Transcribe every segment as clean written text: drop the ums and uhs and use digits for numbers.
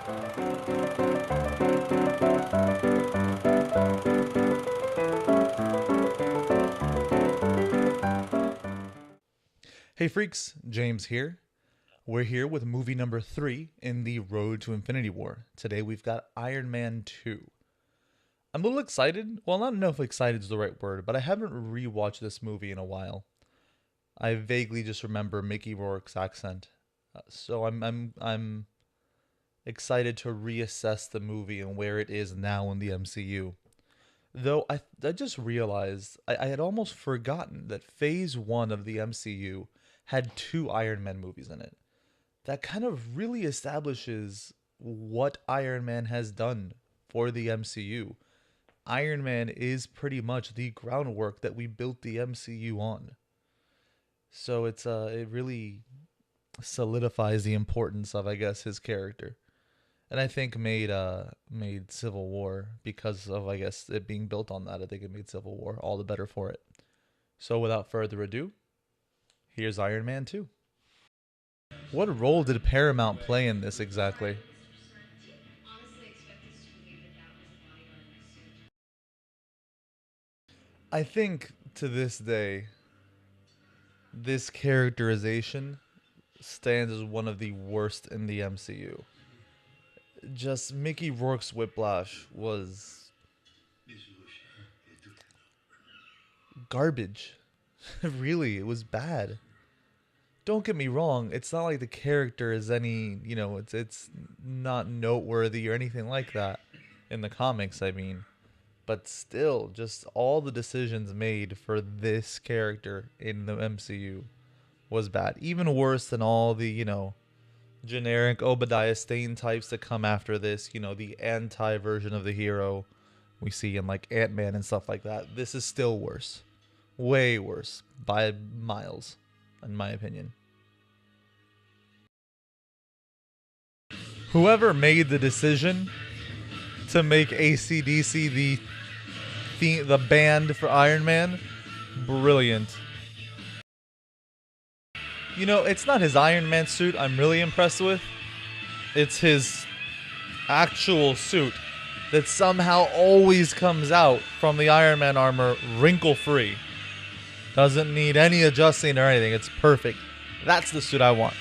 Hey freaks, James here. We're here with movie number 3 in the Road to Infinity War. Today we've got Iron Man 2. I'm a little excited. Well, I don't know if excited is the right word, but I haven't rewatched this movie in a while. I vaguely just remember Mickey Rourke's accent. So I'm excited to reassess the movie and where it is now in the MCU. Though I just realized I had almost forgotten that Phase 1 of the MCU had 2 Iron Man movies in it. That kind of really establishes what Iron Man has done for the MCU. Iron Man is pretty much the groundwork that we built the MCU on. So it really solidifies the importance of, I guess, his character. And I think made Civil War, because of, I guess, it being built on that. I think it made Civil War all the better for it. So without further ado, here's Iron Man 2. What role did Paramount play in this exactly? I think to this day, this characterization stands as one of the worst in the MCU. Just Mickey Rourke's Whiplash was garbage. Really, it was bad. Don't get me wrong, it's not like the character is any, it's not noteworthy or anything like that in the comics, I mean. But still, just all the decisions made for this character in the MCU was bad. Even worse than all the, generic Obadiah Stane types that come after this, the anti version of the hero we see in like Ant-Man and stuff like that. This is still worse. Way worse by miles, in my opinion. Whoever made the decision to make AC/DC the band for Iron Man, brilliant. It's not his Iron Man suit I'm really impressed with. It's his actual suit that somehow always comes out from the Iron Man armor wrinkle free. Doesn't need any adjusting or anything. It's perfect. That's the suit I want.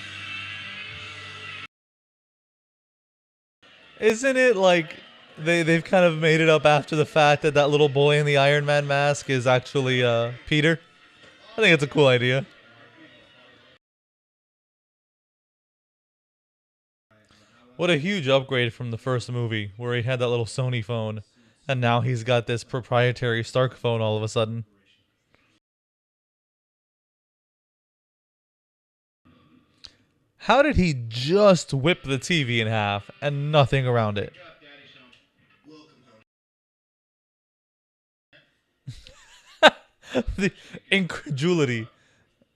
Isn't it like they've kind of made it up after the fact that that little boy in the Iron Man mask is actually Peter? I think it's a cool idea. What a huge upgrade from the first movie, where he had that little Sony phone, and now he's got this proprietary Stark phone all of a sudden. How did he just whip the TV in half and nothing around it? The incredulity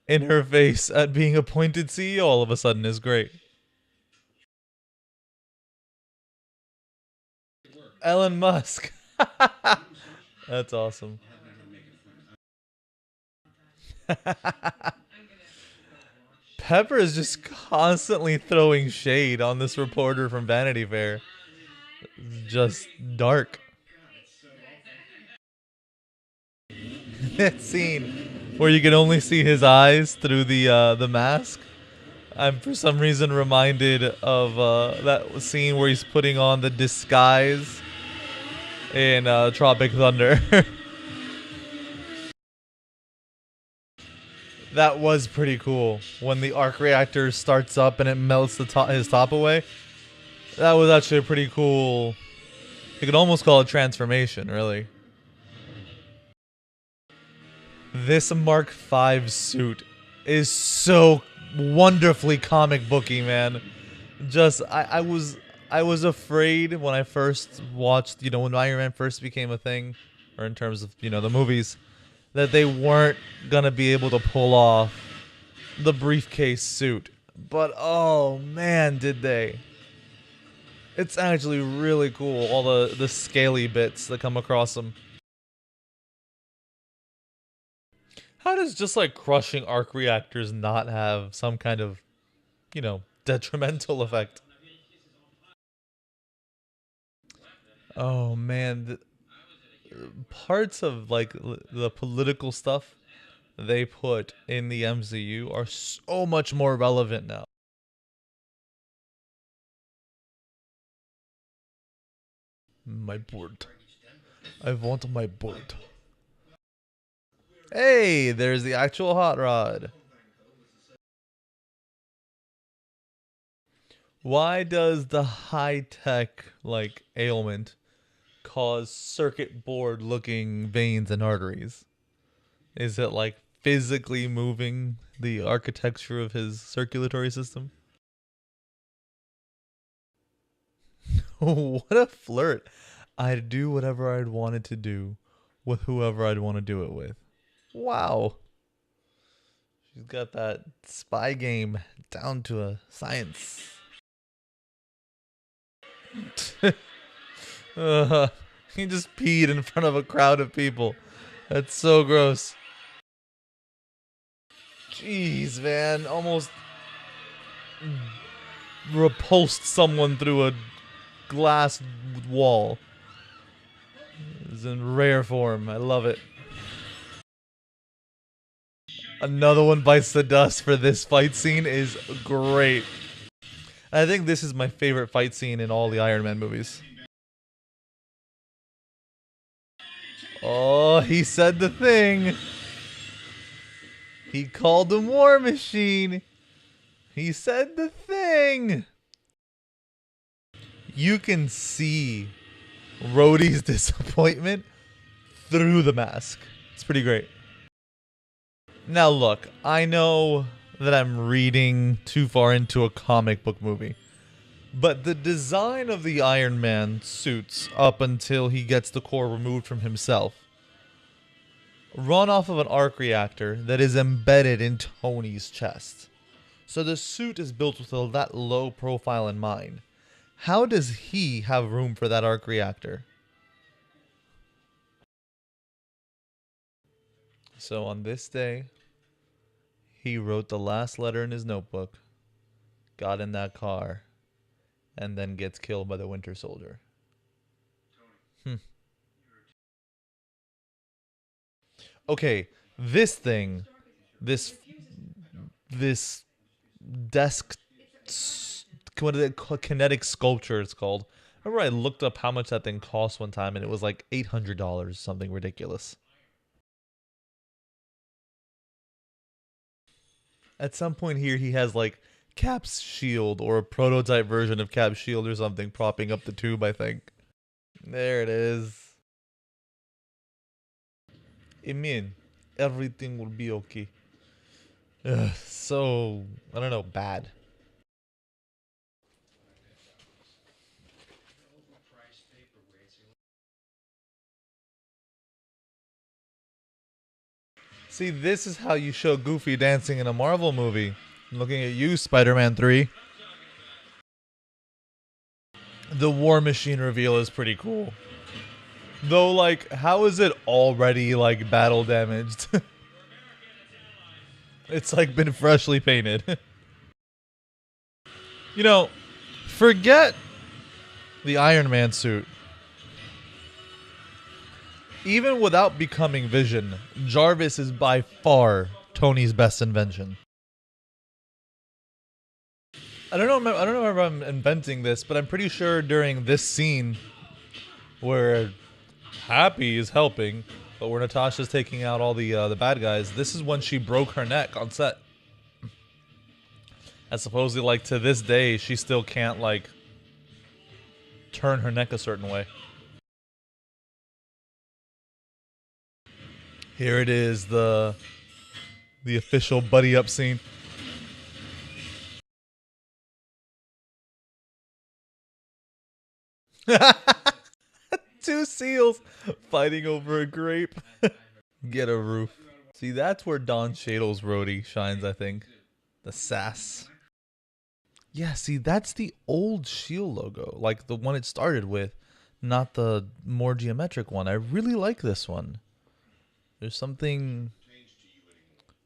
in her face at being appointed CEO all of a sudden is great. Elon Musk. That's awesome. Pepper is just constantly throwing shade on this reporter from Vanity Fair. Just dark. That scene where you can only see his eyes through the mask. I'm for some reason reminded of that scene where he's putting on the disguise in Tropic Thunder. That was pretty cool when the arc reactor starts up and it melts his top away. That was actually a pretty cool. You could almost call it transformation, really. This Mark V suit is so wonderfully comic booky, man. Just I was afraid when I first watched, when Iron Man first became a thing, or in terms of, the movies, that they weren't gonna be able to pull off the briefcase suit. But oh man, did they. It's actually really cool, all the scaly bits that come across them. How does just like crushing arc reactors not have some kind of, detrimental effect? Oh man, parts of like the political stuff they put in the MCU are so much more relevant now. My board. I want my board. Hey, there's the actual hot rod. Why does the high-tech like ailment cause circuit board looking veins and arteries? Is it like physically moving the architecture of his circulatory system? What a flirt. I'd do whatever I'd wanted to do with whoever I'd want to do it with. Wow. She's got that spy game down to a science. uh, he just peed in front of a crowd of people. That's so gross. Jeez, man. Almost repulsed someone through a glass wall. It's in rare form. I love it. Another one bites the dust for this fight scene is great. I think this is my favorite fight scene in all the Iron Man movies. Oh, he said the thing. He called him War Machine. He said the thing. You can see Rhodey's disappointment through the mask. It's pretty great. Now look, I know that I'm reading too far into a comic book movie, but the design of the Iron Man suits up until he gets the core removed from himself run off of an arc reactor that is embedded in Tony's chest. So the suit is built with that low profile in mind. How does he have room for that arc reactor? So on this day, he wrote the last letter in his notebook, got in that car, and then gets killed by the Winter Soldier. Okay, this thing, this this desk, what is it? Kinetic sculpture. It's called. I remember I looked up how much that thing cost one time, and it was like $800, something ridiculous. At some point here, he has like Cap's shield or a prototype version of Cap's shield or something propping up the tube. I think. There it is. It mean everything will be okay. Ugh, so I don't know, bad. See, this is how you show Goofy dancing in a Marvel movie. I'm looking at you, Spider-Man 3. The War Machine reveal is pretty cool. Though, like, how is it already, like, battle damaged? It's, like, been freshly painted. You know, forget the Iron Man suit. Even without becoming Vision, Jarvis is by far Tony's best invention. I don't know if I'm inventing this, but I'm pretty sure during this scene where Happy is helping, but where Natasha's taking out all the bad guys, this is when she broke her neck on set. And supposedly, like, to this day, she still can't, like, turn her neck a certain way. Here it is, the official buddy up scene. Two seals fighting over a grape. Get a roof. See, that's where Don Cheadle's Rhodey shines, I think. The sass. Yeah, see, that's the old Shield logo, like the one it started with, not the more geometric one. I really like this one. There's something,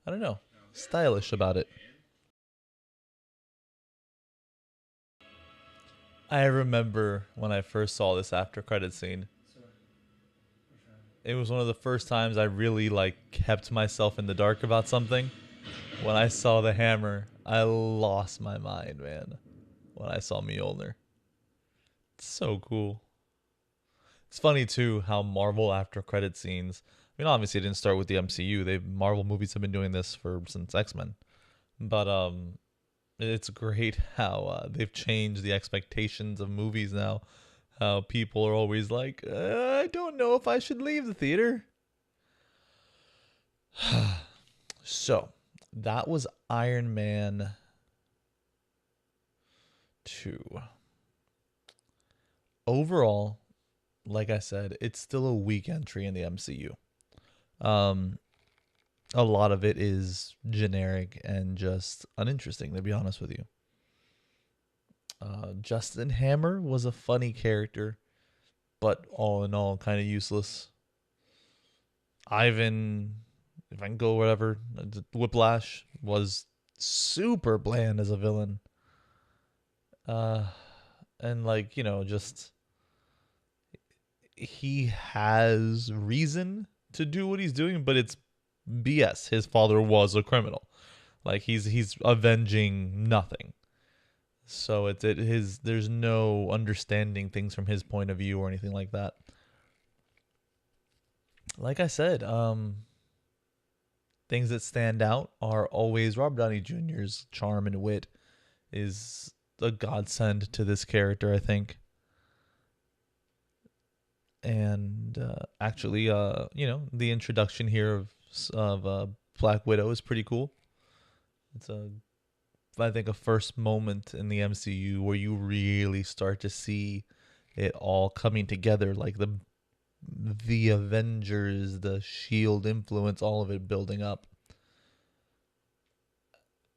I don't know, stylish about it. I remember when I first saw this after credit scene. It was one of the first times I really like kept myself in the dark about something. When I saw the hammer, I lost my mind, man. When I saw Mjolnir. It's so cool. It's funny too how Marvel after credit scenes. I mean, obviously it didn't start with the MCU. They Marvel movies have been doing this for since X-Men. But it's great how they've changed the expectations of movies now. How people are always like, I don't know if I should leave the theater. So, that was Iron Man 2. Overall, like I said, it's still a weak entry in the MCU. Um, a lot of it is generic and just uninteresting, to be honest with you. Justin Hammer was a funny character, but all in all, kind of useless. Ivan, if I can go whatever, Whiplash was super bland as a villain. Uh, and like just he has reason to do what he's doing, but it's BS. His father was a criminal. Like he's avenging nothing. So it his there's no understanding things from his point of view or anything like that. Like I said, things that stand out are always Robert Downey Jr.'s charm and wit is a godsend to this character, I think. And actually, the introduction here of Black Widow is pretty cool. It's I think a first moment in the MCU where you really start to see it all coming together, like the Avengers, the Shield influence, all of it building up.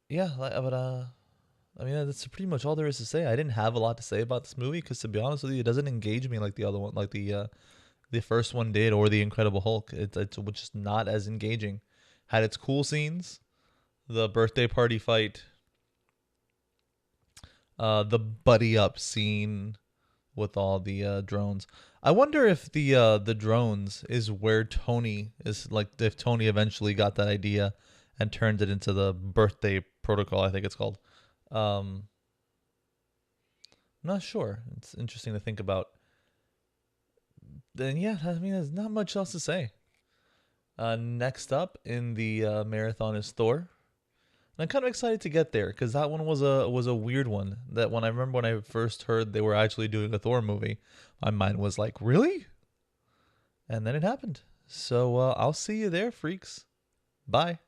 Yeah, but I mean that's pretty much all there is to say. I didn't have a lot to say about this movie because to be honest with you, it doesn't engage me like the other one, like the first one did, or the Incredible Hulk. It's just not as engaging. Had its cool scenes, the birthday party fight, the buddy up scene with all the drones. I wonder if the drones is where Tony is, like if Tony eventually got that idea and turned it into the birthday protocol, I think it's called. Um, I'm not sure. It's interesting to think about. Then yeah, I mean, there's not much else to say. Next up in the marathon is Thor. And I'm kind of excited to get there because that one was a weird one. That when I remember when I first heard they were actually doing a Thor movie, my mind was like, really? And then it happened. So I'll see you there, freaks. Bye.